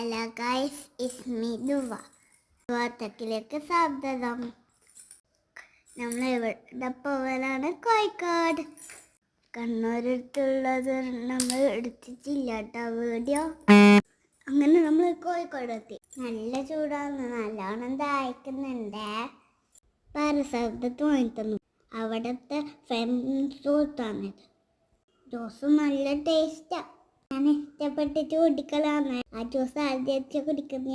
Hello guys, it's me Dua. വാർത്തക്കിലേക്ക് സ്വാഗതം. നമ്മൾ ഇവിടെ പോകാനാണ് കോഴിക്കോട്. കണ്ണൂരടുത്തുള്ളത് നമ്മൾ എടുത്തിട്ടില്ല കേട്ടോ വീഡിയോ. അങ്ങനെ നമ്മൾ കോഴിക്കോട് എത്തി. നല്ല ചൂടാണ്, നല്ലോണം ദാഹിക്കുന്നുണ്ട്. പാരസത്ത് വാങ്ങി തന്നു. അവിടുത്തെ ഫേമസ് ജ്യൂസാണിത്. ജ്യൂസ് നല്ല ടേസ്റ്റാണ്. ഞാൻ ഇഷ്ടപ്പെട്ടിട്ട് കുടിക്കലാണ്. ആ ജ്യൂസ് ആദ്യം കുടിക്കുന്ന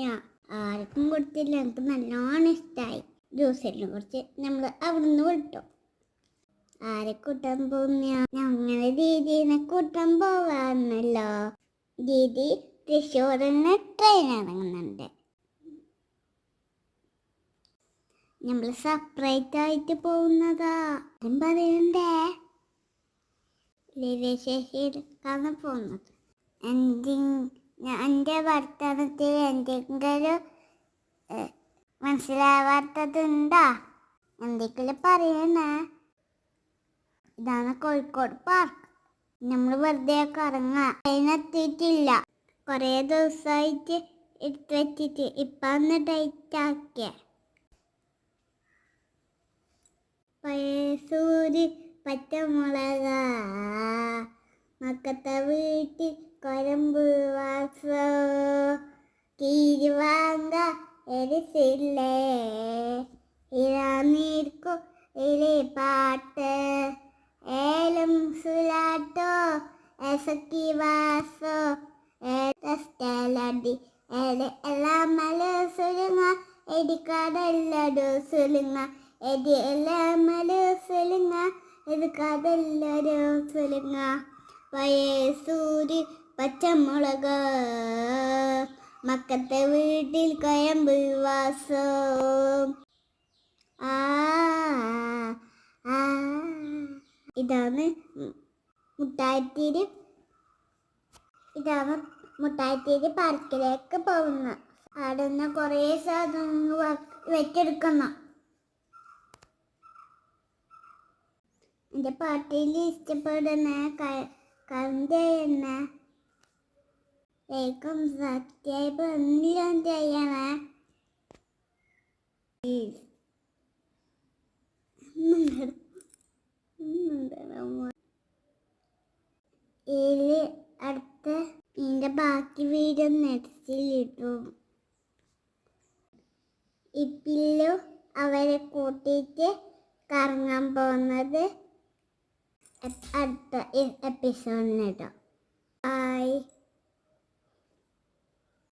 ആർക്കും കൊടുത്തില്ല. എനിക്ക് നല്ലോണം ഇഷ്ടമായി. ജ്യൂസിനെ കുറിച്ച് നമ്മൾ അവിടുന്ന് വിട്ടു. ആരെ കൂട്ടാൻ പോകുന്ന ഞങ്ങളെ ദീദീനെ കൂട്ടാൻ പോവാന്നല്ലോ. ദീദി തൃശ്ശൂരിന് ട്രെയിൻ ഇറങ്ങുന്നുണ്ട്. നമ്മൾ സെപ്പറേറ്റ് ആയിട്ട് പോകുന്നതാ. അതും പറയണ്ടേ. ശേഷിയിലേക്കാണ് പോകുന്നത്. എൻ്റെ വർത്തമാനത്തിൽ എന്തെങ്കിലും മനസ്സിലാവാത്തതുണ്ടോ? എന്തെങ്കിലും പറയണേ. ഇതാണ് കോഴിക്കോട് പാർക്ക്. നമ്മൾ വെറുതെ കറങ്ങാം. അതിനെത്തിയിട്ടില്ല. കുറേ ദിവസമായിട്ട് എടുത്തു വെച്ചിട്ട് ഇപ്പം ഡേറ്റ് ആക്കിയ പയസൂര് പച്ചമുളക മക്കത്തെ വീട്ടിൽ കൊരമ്പ് വാസോ കീരിവാങ്ക എരിസില്ലേ ഇറാനീർക്കു ഇലി പാട്ട് ഏലം സുലാട്ടോ എസക്കി വാസോ ഏലടി എല്ലാം മല സുലുങ്ങ എടിക്കാടല്ലടോ സുലുങ്ങ എടി എല്ലാം മല സുലുങ്ങ എടിക്കാടല്ലടോ സുലുങ്ങ പയസൂര് പച്ചമുളക് മക്കത്തെ വീട്ടിൽ കയമ്പ് വാസോ ഇതാണ് മുട്ടായിത്തേരി പാർക്കിലേക്ക് പോകുന്ന. അവിടെ നിന്ന് കുറേ സാധനങ്ങൾ വെച്ചെടുക്കണം. എൻ്റെ പാർട്ടിയിൽ ഇഷ്ടപ്പെടുന്ന കമന്റ് ചെയ്യണേ. ലൈക്കും സബ്സ്ക്രൈബ് എല്ലാം ചെയ്യണേ. അടുത്ത ഇതിൻ്റെ ബാക്കി വീഡിയോ നെക്സ്റ്റിലിട്ടും. ഇപ്പിലും അവരെ കൂട്ടിയിട്ട് കറങ്ങാൻ പോകുന്നത് അടുത്ത എപ്പിസോഡിലിട്ടോ. ബൈ.